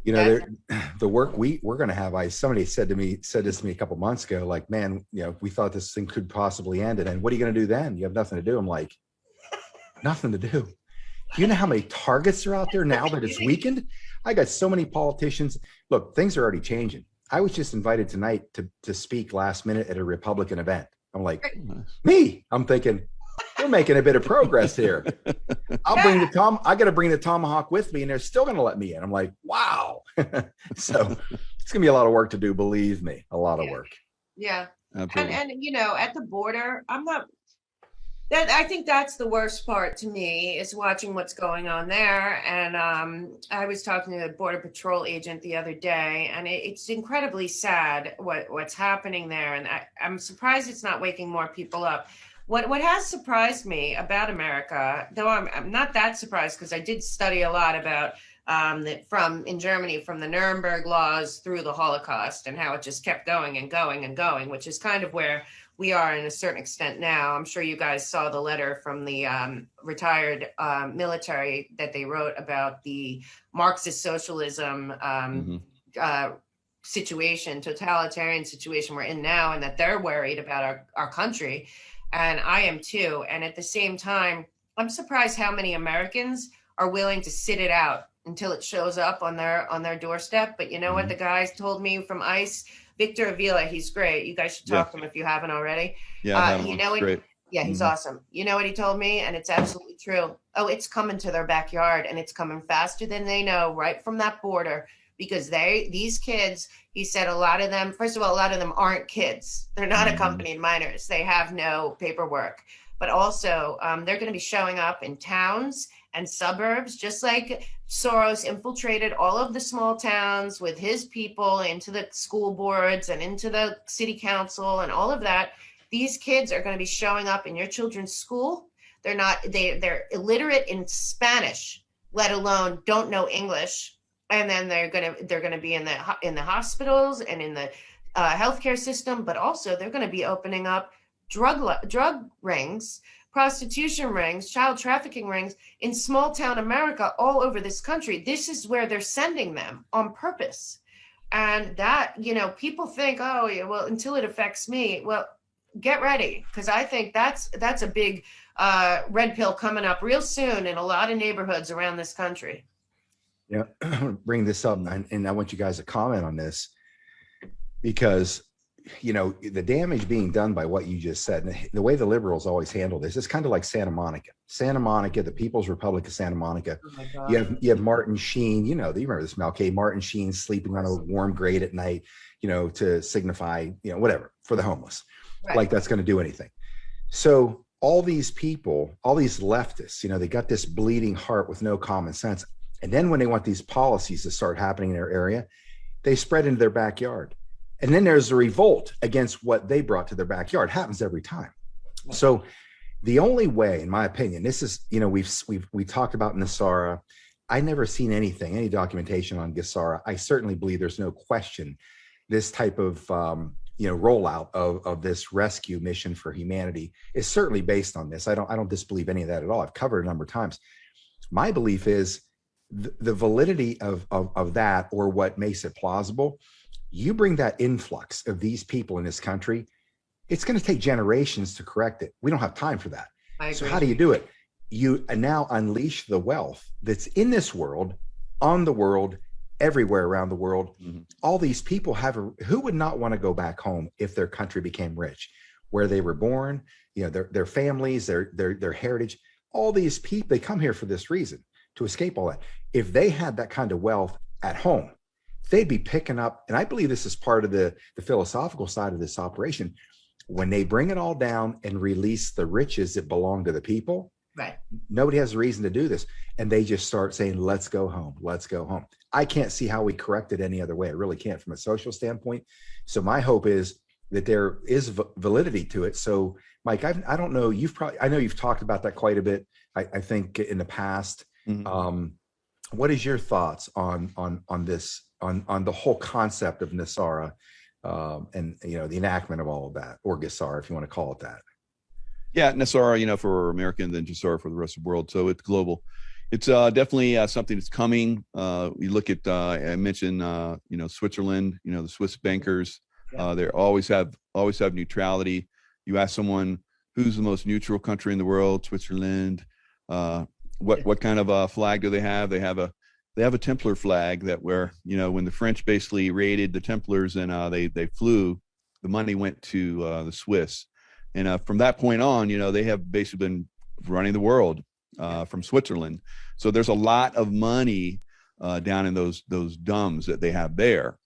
You know, That's the work we're going to have. Somebody said this to me a couple months ago. Like, man, we thought this thing could possibly end, and then what are you going to do then? You have nothing to do. I'm like, nothing to do. Do you know how many targets are out there now that it's weakened? I got so many politicians. Look, things are already changing. I was just invited tonight to speak last minute at a Republican event. I'm like, me. I'm thinking, we're making a bit of progress here. yeah, I got to bring the tomahawk with me, and they're still going to let me in. I'm like, wow. So it's going to be a lot of work to do. Believe me, a lot of yeah, work. yeah. And Absolutely. and at the border, I'm not that I think that's the worst part to me is watching what's going on there. And I was talking to a border patrol agent the other day, and it's incredibly sad what's happening there. And I'm surprised it's not waking more people up. What has surprised me about America, though I'm not that surprised because I did study a lot about from in Germany from the Nuremberg laws through the Holocaust and how it just kept going and going and going, which is kind of where we are in a certain extent now. I'm sure you guys saw the letter from the retired military that they wrote about the Marxist socialism Hmm. uh, situation, totalitarian situation we're in now, and that they're worried about our country. And I am too. And at the same time, I'm surprised how many Americans are willing to sit it out until it shows up on their doorstep. But you know what Mhm. the guys told me from ICE? Victor Avila, he's great. You guys should Yeah. talk to him if you haven't already. Yeah, I've had him You on. know what? Great. Yeah, he's Hmm. awesome. You know what he told me, and it's absolutely true. Oh, it's coming to their backyard, and it's coming faster than they know, right from that border. Because these kids, he said, a lot of them. First of all, a lot of them aren't kids. They're not Hmm. accompanied minors. They have no paperwork. But also, they're going to be showing up in towns and suburbs, just like Soros infiltrated all of the small towns with his people into the school boards and into the city council and all of that. These kids are going to be showing up in your children's school. They're illiterate in Spanish, let alone don't know English. And then they're gonna be in the hospitals and in the healthcare system, but also they're going to be opening up drug rings, prostitution rings, child trafficking rings in small town America all over this country. This is where they're sending them on purpose. And that, people think, oh, yeah, well, until it affects me. Well, get ready, because I think that's a big red pill coming up real soon in a lot of neighborhoods around this country. Yeah, bring this up, and I want you guys to comment on this because the damage being done by what you just said, and the way the liberals always handle this is kind of like Santa Monica, the People's Republic of Santa Monica. Oh my you God. have you have Martin Sheen. You remember this, Malkay Martin Sheen Of sleeping on a course. warm grate at night, to signify whatever for the homeless, Right. like that's going to do anything. So all these people, all these leftists, they got this bleeding heart with no common sense, and then when they want these policies to start happening in their area, they spread into their backyard. And then there's a revolt against what they brought to their backyard. It happens every time. So the only way, in my opinion, this is, we talked about Nasara. I never seen any documentation on Gasara. I certainly believe there's no question this type of rollout of this rescue mission for humanity is certainly based on this. I don't disbelieve any of that at all. I've covered it a number of times. My belief is the validity of that, or what makes it plausible. You bring that influx of these people in this country, it's going to take generations to correct it. We don't have time for that. I So agree. how do you do it? You now unleash the wealth that's in this world, on the world, everywhere around the world. Hmm. All these people who would not want to go back home if their country became rich, where they were born, their families, their heritage. All these people, they come here for this reason, to escape all that. If they had that kind of wealth at home, they'd be picking up, and I believe this is part of the philosophical side of this operation. When they bring it all down and release the riches that belong to the people, Right. nobody has a reason to do this. And they just start saying, let's go home. Let's go home. I can't see how we correct it any other way. I really can't from a social standpoint. So my hope is that there is validity to it. So Mike, I don't know, I know you've talked about that quite a bit. I think in the past. Hmm. What is your thoughts on this, on the whole concept of Nasara, and the enactment of all of that, or Gasara, if you want to call it that? Yeah, Nassara, for American, then Jassara for the rest of the world. So it's global. It's definitely something that's coming. You look at I mentioned Switzerland. The Swiss bankers. They always have neutrality. You ask someone who's the most neutral country in the world, Switzerland. What kind of a flag do they have? They have a Templar flag that where when the French basically raided the Templars and they flew, the money went to the Swiss, and from that point on, they have basically been running the world from Switzerland. So there's a lot of money down in those dumbs that they have there.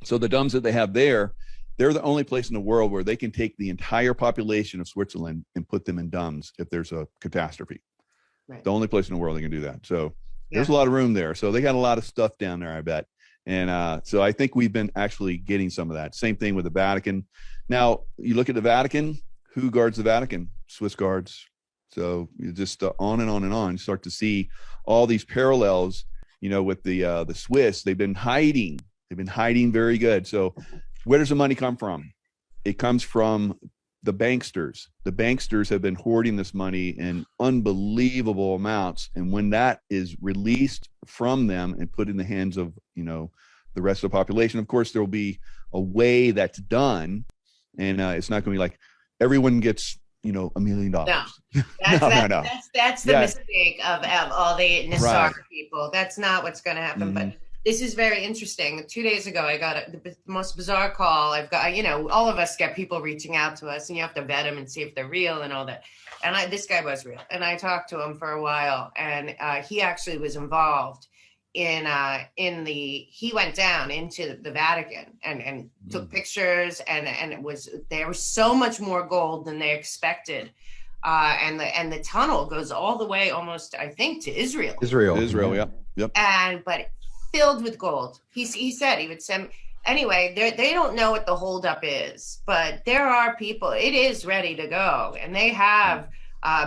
So the dumbs that they have there, they're the only place in the world where they can take the entire population of Switzerland and put them in dumbs if there's a catastrophe. Right. The only place in the world they can do that. So there's a lot of room there. So they got a lot of stuff down there, I bet. And so I think we've been actually getting some of that. Same thing with the Vatican. Now, you look at the Vatican, who guards the Vatican? Swiss guards. So you just on and on and on, you start to see all these parallels, with the Swiss. They've been hiding very good. So where does the money come from? It comes from the banksters. The banksters have been hoarding this money in unbelievable amounts. And when that is released from them and put in the hands of, the rest of the population, of course, there will be a way that's done. And it's not going to be like everyone gets, $1 million. No, that's the mistake of all the Nassar people. That's not what's going to happen. Mm-hmm. But this is very interesting. 2 days ago, I got the most bizarre call. I've got, all of us get people reaching out to us, and you have to vet them and see if they're real and all that. And this guy was real. And I talked to him for a while, and he actually was involved he went down into the Vatican and took pictures, and there was so much more gold than they expected. And the tunnel goes all the way almost, I think, to Israel. Israel, yep. But filled with gold. He said he would send. Anyway, they don't know what the holdup is, but there are people. It is ready to go, and they have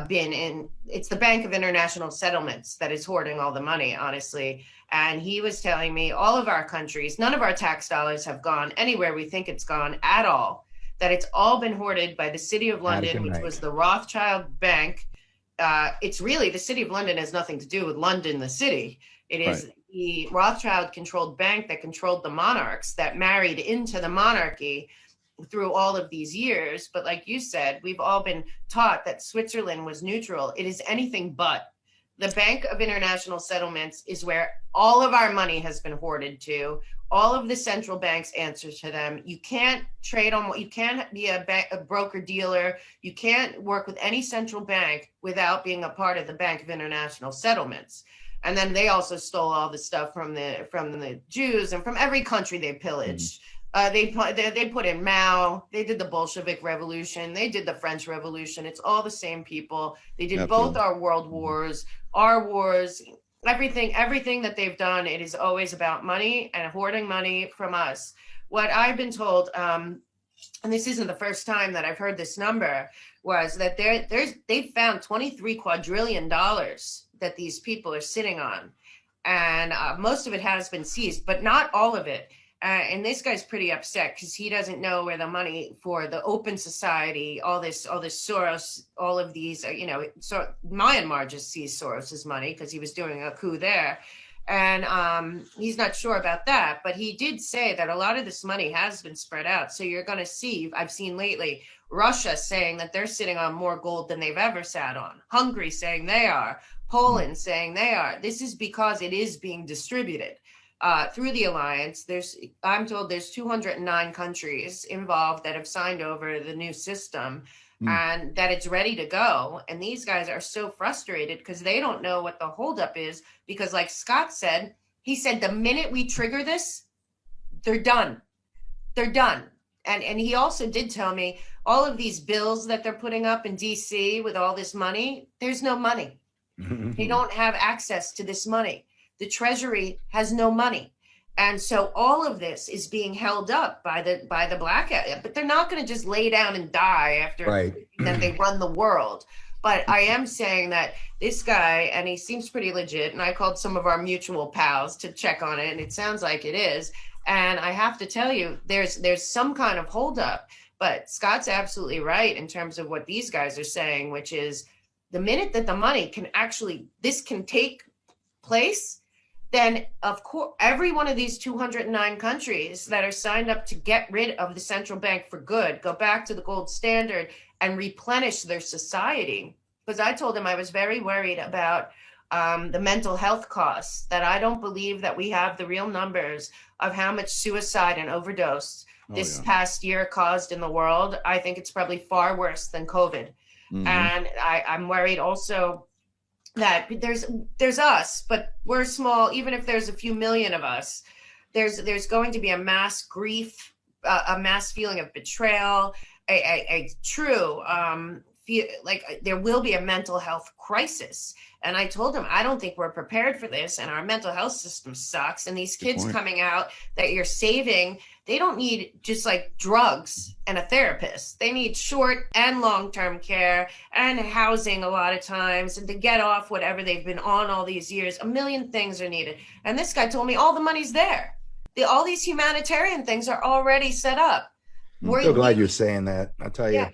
been in. It's the Bank of International Settlements that is hoarding all the money, honestly. And he was telling me all of our countries, none of our tax dollars have gone anywhere we think it's gone at all. That it's all been hoarded by the City of London, which was the Rothschild Bank. It's really, the City of London has nothing to do with London, the city. It is the Rothschild-controlled bank that controlled the monarchs, that married into the monarchy through all of these years. But like you said, we've all been taught that Switzerland was neutral. It is anything but. The Bank of International Settlements is where all of our money has been hoarded to. All of the central banks answer to them. You can't trade on, you can't be a broker dealer. You can't work with any central bank without being a part of the Bank of International Settlements. And then they also stole all the stuff from the Jews and from every country they pillaged. They put in Mao. They did the Bolshevik Revolution. They did the French Revolution. It's all the same people. They did both our world wars, our wars, everything that they've done. It is always about money and hoarding money from us. What I've been told, and this isn't the first time that I've heard this number, was that they've found $23 quadrillion that these people are sitting on. And most of it has been seized, but not all of it. And this guy's pretty upset because he doesn't know where the money for the Open Society, all this Soros, all of these, so Myanmar just seized Soros's money because he was doing a coup there. And he's not sure about that, but he did say that a lot of this money has been spread out. So you're going to see, I've seen lately, Russia saying that they're sitting on more gold than they've ever sat on. Hungary saying they are. Poland saying they are. This is because it is being distributed. Through the alliance, I'm told there's 209 countries involved that have signed over the new system and that it's ready to go. And these guys are so frustrated because they don't know what the holdup is, because like Scott said, he said, the minute we trigger this, they're done. They're done. And he also did tell me all of these bills that they're putting up in DC with all this money, there's no money. They don't have access to this money. The Treasury has no money. And so all of this is being held up by the blackout. But they're not going to just lay down and die after that they run the world. But I am saying that this guy, and he seems pretty legit, and I called some of our mutual pals to check on it, and it sounds like it is. And I have to tell you, there's some kind of holdup. But Scott's absolutely right in terms of what these guys are saying, which is the minute that the money can actually, this can take place, then of course, every one of these 209 countries that are signed up to get rid of the central bank for good, go back to the gold standard and replenish their society. Because I told him I was very worried about the mental health costs, that I don't believe that we have the real numbers of how much suicide and overdose this past year caused in the world. I think it's probably far worse than COVID. Mhm. And I'm worried also that there's us, but we're small. Even if there's a few million of us, there's going to be a mass grief, a mass feeling of betrayal, a true feel like there will be a mental health crisis. And I told him, I don't think we're prepared for this, and our mental health system sucks. And these kids coming out that you're saving, they don't need just like drugs and a therapist. They need short and long-term care and housing a lot of times, and to get off whatever they've been on all these years. A million things are needed. And this guy told me all the money's there. All these humanitarian things are already set up. I'm so glad you're saying that. I'll tell you. Yeah.